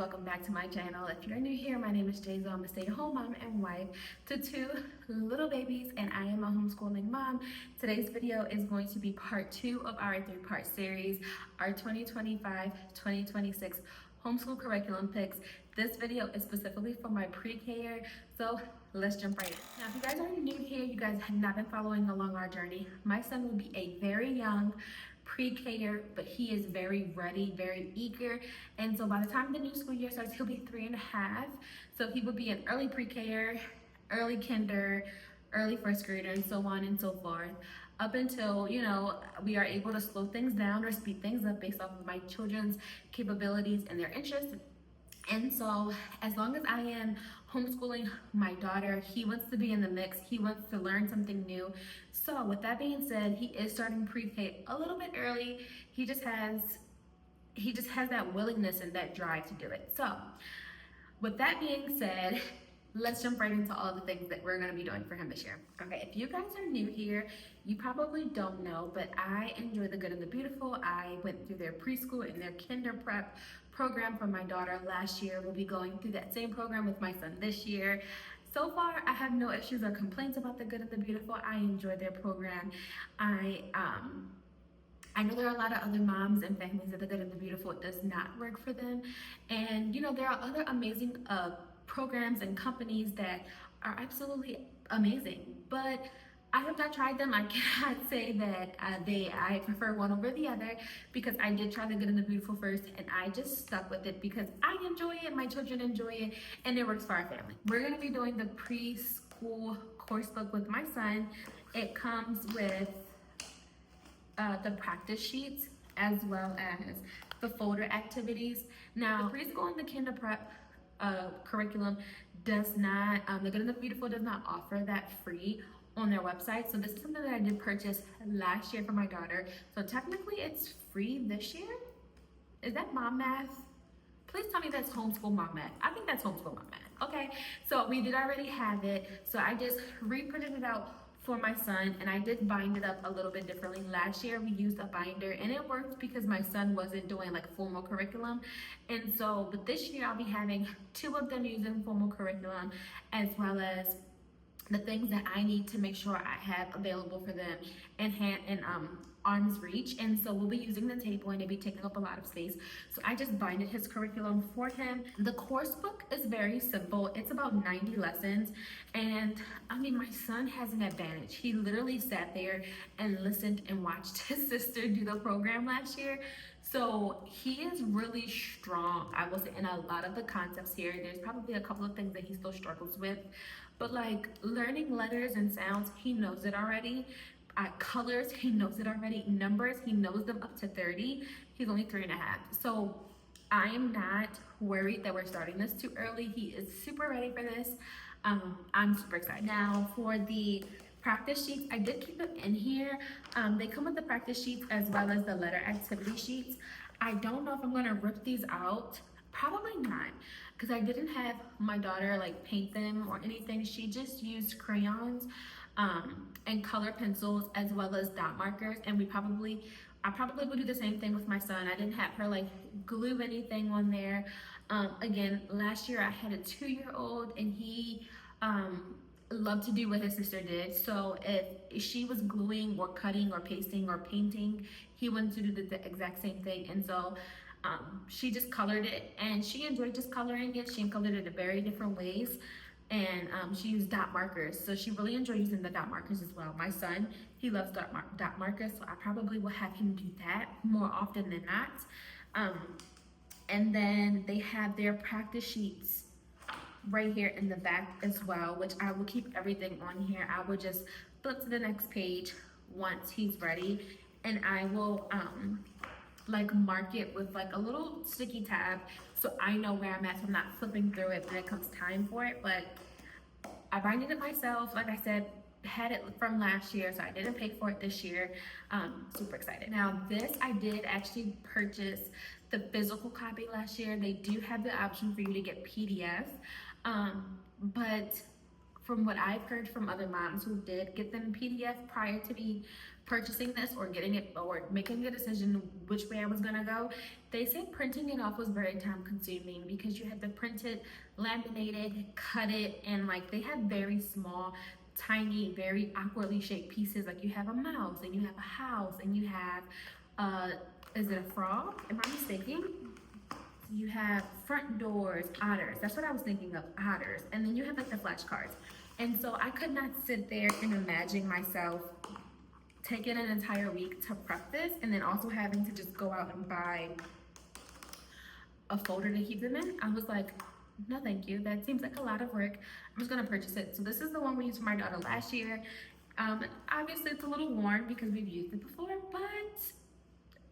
welcome back to my channel. If you're new here, my name is Jayzo. I'm a stay-at-home mom and wife to two little babies, and I am a homeschooling mom. Today's video is going to be part 2 of our 3-part series, our 2025-2026 Homeschool Curriculum Picks. This video is specifically for my pre-K-er, so let's jump right in. Now, if you guys are new here, you guys have not been following along our journey, my son will be a very young pre-K-er, but he is very ready, very eager, and so by the time the new school year starts, he'll be 3.5. So he will be an early pre-K-er, early kinder, early first grader, and so on and so forth, up until, you know, we are able to slow things down or speed things up based off of my children's capabilities and their interests. And so as long as I am homeschooling my daughter, he wants to be in the mix. He wants to learn something new. So with that being said, he is starting pre-K a little bit early. He just has that willingness and that drive to do it. So with that being said, let's jump right into all the things that we're going to be doing for him this year. Okay, if you guys are new here, you probably don't know, but I enjoy the good and the beautiful. I went through their preschool and their kinder prep program for my daughter last year. We'll be going through that same program with my son this year. So far, I have no issues or complaints about the good and the beautiful. I enjoy their program. I know there are a lot of other moms and families that the good and the beautiful does not work for them. And you know, there are other amazing programs and companies that are absolutely amazing, but I have not tried them. I cannot say that I prefer one over the other, because I did try the good and the beautiful first, and I just stuck with it because I enjoy it, my children enjoy it, and it works for our family. We're going to be doing the preschool course book with my son. It comes with the practice sheets as well as the folder activities. Now, the preschool and the kinder prep curriculum does not, the good and the beautiful does not offer that free on their website. So this is something that I did purchase last year for my daughter. So technically it's free this year. Is that mom math? Please tell me that's homeschool mom math. I think that's homeschool mom math. Okay, so we did already have it. So I just reprinted it out for my son, and I did bind it up a little bit differently. Last year we used a binder, and it worked because my son wasn't doing like formal curriculum. And so, but this year I'll be having 2 of them using formal curriculum, as well as the things that I need to make sure I have available for them in hand and arm's reach. And so we'll be using the table, and it'll be taking up a lot of space. So I just binded his curriculum for him. The course book is very simple. It's about 90 lessons. And I mean, my son has an advantage. He literally sat there and listened and watched his sister do the program last year. So he is really strong, I will say, in a lot of the concepts here. There's probably a couple of things that he still struggles with, but like learning letters and sounds, he knows it already. Colors, he knows it already. Numbers, he knows them up to 30. He's only 3.5. So I am not worried that we're starting this too early. He is super ready for this. I'm super excited. Now for the practice sheets, I did keep them in here. They come with the practice sheets as well as the letter activity sheets. I don't know if I'm gonna rip these out. Probably not, because I didn't have my daughter like paint them or anything. She just used crayons and color pencils as well as dot markers, and I probably will do the same thing with my son. I didn't have her like glue anything on there. Again, last year I had a 2-year-old, and he loved to do what his sister did. So if she was gluing or cutting or pasting or painting, he wanted to do the exact same thing. And so she just colored it, and she enjoyed just coloring it. She colored it in very different ways, and she used dot markers. So she really enjoyed using the dot markers as well. My son, he loves dot markers, so I probably will have him do that more often than not. And then they have their practice sheets right here in the back as well, which I will keep everything on here. I will just flip to the next page once he's ready, and I will like mark it with like a little sticky tab so I know where I'm at, so I'm not flipping through it when it comes time for it. But I binded it myself, like I said, had it from last year, so I didn't pay for it this year. Super excited. Now this, I did actually purchase the physical copy last year. They do have the option for you to get PDF, but from what I've heard from other moms who did get them in PDF prior to me purchasing this or getting it or making a decision which way I was gonna go, they said printing it off was very time consuming because you had to print it, laminate it, cut it, and like they have very small, tiny, very awkwardly shaped pieces. Like you have a mouse and you have a house and you have is it a frog? Am I mistaken? You have front doors, otters. That's what I was thinking of, otters. And then you have like the flashcards. And so I could not sit there and imagine myself taking an entire week to prep this and then also having to just go out and buy a folder to keep them in. I was like, no thank you. That seems like a lot of work. I'm just gonna purchase it. So this is the one we used for my daughter last year. Obviously it's a little worn because we've used it before, but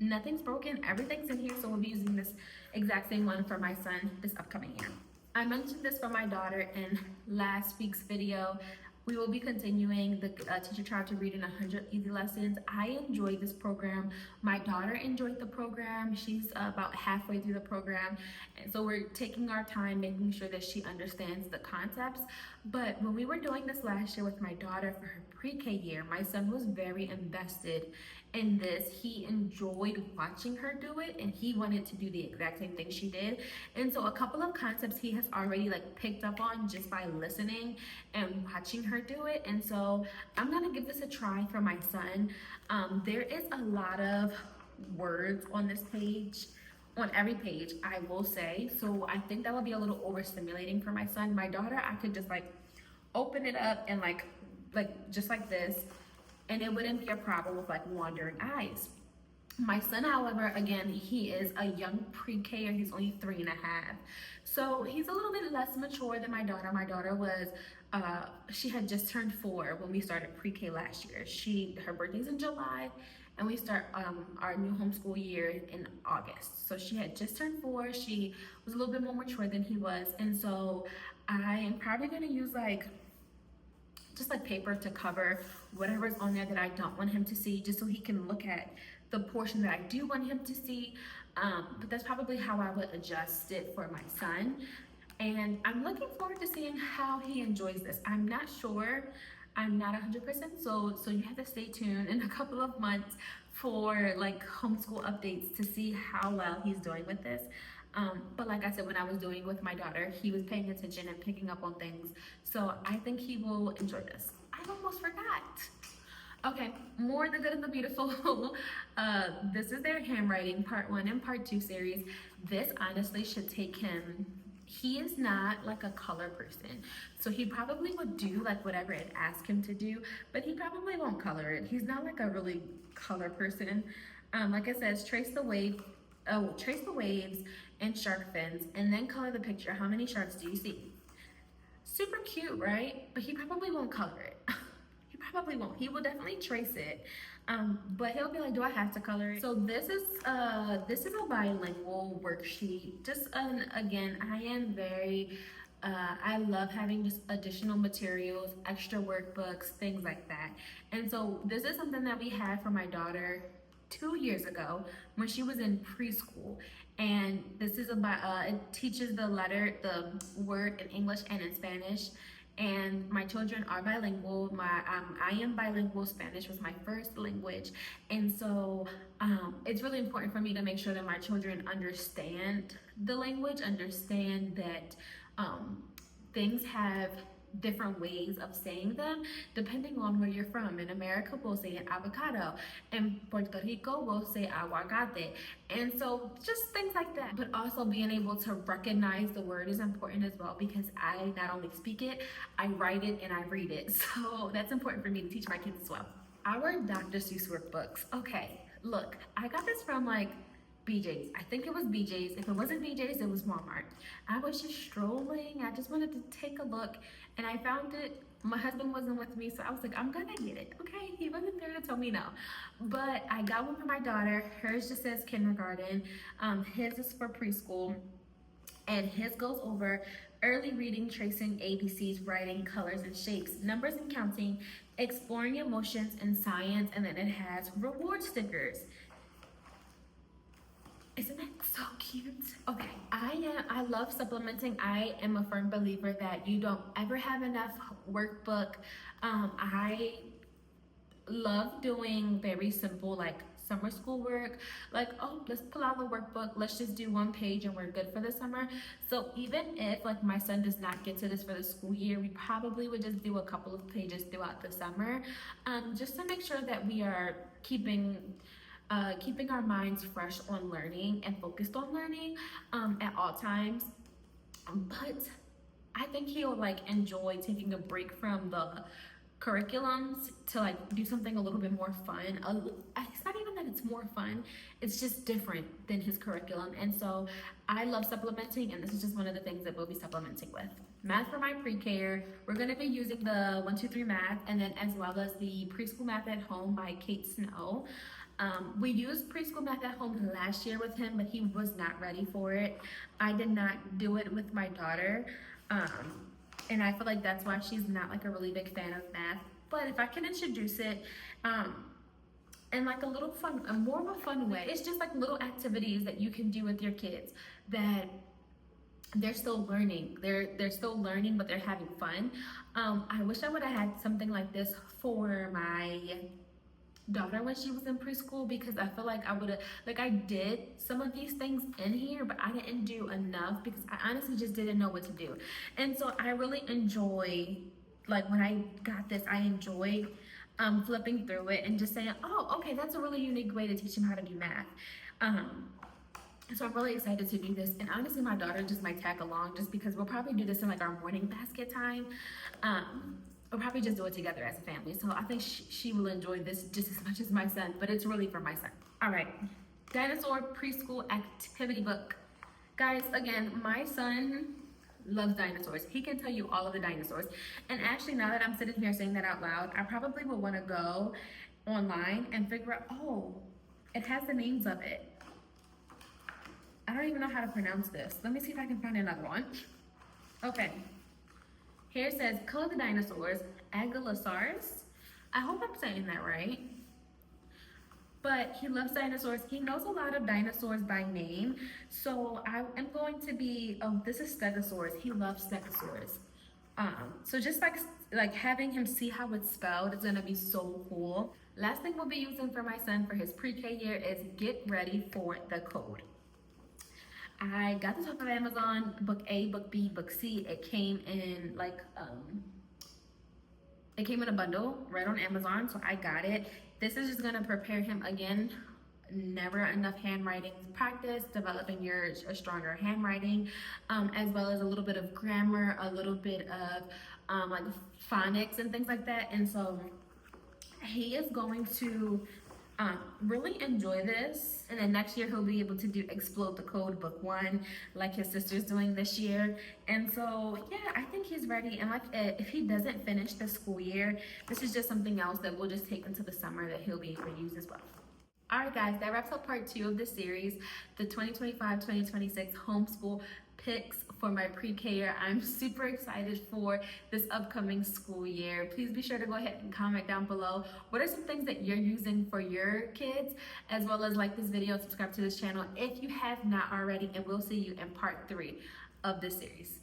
nothing's broken, everything's in here, so we'll be using this exact same one for my son this upcoming year. I mentioned this for my daughter in last week's video. We will be continuing the Teach Your Child to Read in 100 Easy Lessons. I enjoyed this program. My daughter enjoyed the program. She's about halfway through the program. And so we're taking our time, making sure that she understands the concepts. But when we were doing this last year with my daughter for her pre-K year, my son was very invested in this. He enjoyed watching her do it and he wanted to do the exact same thing she did. And so a couple of concepts he has already like picked up on just by listening and watching her do it. And so I'm gonna give this a try for my son. There is a lot of words on this page, on every page, I will say. So I think that would be a little overstimulating for my son. My daughter, I could just like open it up and like just like this, and it wouldn't be a problem with like wandering eyes. My son, however, again, he is a young pre-K-er. He's only 3.5. So he's a little bit less mature than my daughter. My daughter was, she had just turned 4 when we started pre-K last year. Her birthday's in July and we start our new homeschool year in August. So she had just turned 4. She was a little bit more mature than he was. And so I am probably gonna use like, just like paper to cover whatever's on there that I don't want him to see, just so he can look at the portion that I do want him to see. But that's probably how I would adjust it for my son. And I'm looking forward to seeing how he enjoys this. I'm not sure, I'm not 100%, so you have to stay tuned in a couple of months for like homeschool updates to see how well he's doing with this. But like I said, when I was doing it with my daughter, he was paying attention and picking up on things. So I think he will enjoy this. I almost forgot. Okay, more the good and the beautiful. This is their handwriting part 1 and part 2 series. This honestly should take him, he is not like a color person. So he probably would do like whatever it asks him to do, but he probably won't color it. He's not like a really color person. Like it says, trace the waves and shark fins, and then color the picture. How many sharks do you see? Super cute, right? But he probably won't color it. He probably won't. He will definitely trace it, but he'll be like, do I have to color it? So this is a bilingual worksheet. Just again, I am very I love having just additional materials, extra workbooks, things like that. And so this is something that we had for my daughter 2 years ago when she was in preschool. And this is about, it teaches the word in English and in Spanish. And my children are bilingual. I am bilingual. Spanish was my first language. And so it's really important for me to make sure that my children understand the language, understand that things have different ways of saying them depending on where you're from. In America, we'll say an avocado. In Puerto Rico, we'll say aguacate. And so just things like that. But also being able to recognize the word is important as well, because I not only speak it, I write it and I read it. So that's important for me to teach my kids as well. Our Dr. Seuss workbooks. Okay, look, I got this from like BJ's. I think it was BJ's. If it wasn't BJ's, it was Walmart. I was just strolling. I just wanted to take a look and I found it. My husband wasn't with me, so I was like, I'm gonna get it. Okay, he wasn't there to tell me no. But I got one for my daughter. Hers just says kindergarten. His is for preschool. And his goes over early reading, tracing ABCs, writing, colors and shapes, numbers and counting, exploring emotions and science, and then it has reward stickers. Isn't that so cute? Okay, I love supplementing. I am a firm believer that you don't ever have enough workbook. I love doing very simple like summer school work, like, oh, let's pull out the workbook, let's just do one page and we're good for the summer. So even if like my son does not get to this for the school year, we probably would just do a couple of pages throughout the summer, just to make sure that we are keeping our minds fresh on learning and focused on learning at all times. But I think he'll like enjoy taking a break from the curriculums to like do something a little bit more fun. It's not even that it's more fun, it's just different than his curriculum. And so I love supplementing, and this is just one of the things that we'll be supplementing with. Math for my pre-care, we're going to be using the 1, 2, 3 math, and then as well as the preschool math at home by Kate Snow. We used preschool math at home last year with him, but he was not ready for it. I did not do it with my daughter. And I feel like that's why she's not like a really big fan of math. But if I can introduce it in like a little fun, a more of a fun way, it's just like little activities that you can do with your kids that they're still learning. They're still learning, but they're having fun. I wish I would have had something like this for my daughter when she was in preschool, because I feel like I would have, like, I did some of these things in here, but I didn't do enough because I honestly just didn't know what to do. And so I really enjoy, like, when I got this, I enjoyed flipping through it and just saying, oh, okay, that's a really unique way to teach him how to do math. So I'm really excited to do this, and honestly my daughter just might tag along, just because we'll probably do this in like our morning basket time. We'll probably just do it together as a family. So I think she will enjoy this just as much as my son, but it's really for my son. All right, dinosaur preschool activity book. Guys, again, my son loves dinosaurs. He can tell you all of the dinosaurs. And actually, now that I'm sitting here saying that out loud, I probably would want to go online and figure out, oh, it has the names of it. I don't even know how to pronounce this. Let me see if I can find another one. Okay. Here it says, color the dinosaurs, Agalosaurus. I hope I'm saying that right. But he loves dinosaurs. He knows a lot of dinosaurs by name. So I am going to be, oh, this is Stegosaurus. He loves Stegosaurus. So just like having him see how it's spelled is gonna be so cool. Last thing we'll be using for my son for his pre-K year is Get Ready for the Code. I got this off of Amazon, book A, book B, book C. It came in like, it came in a bundle right on Amazon, so I got it. This is just gonna prepare him again. Never enough handwriting practice, developing your stronger handwriting, as well as a little bit of grammar, a little bit of like phonics and things like that. And so he is going to really enjoy this, and then next year he'll be able to do Explode the Code book 1 like his sister's doing this year. And so yeah, I think he's ready. And like, if he doesn't finish the school year, this is just something else that we'll just take into the summer that he'll be able to use as well. All right guys, that wraps up part 2 of this series, the 2025-2026 homeschool picks for my pre-K year. I'm super excited for this upcoming school year. Please be sure to go ahead and comment down below. What are some things that you're using for your kids, as well as like this video, subscribe to this channel if you have not already, and we'll see you in part 3 of this series.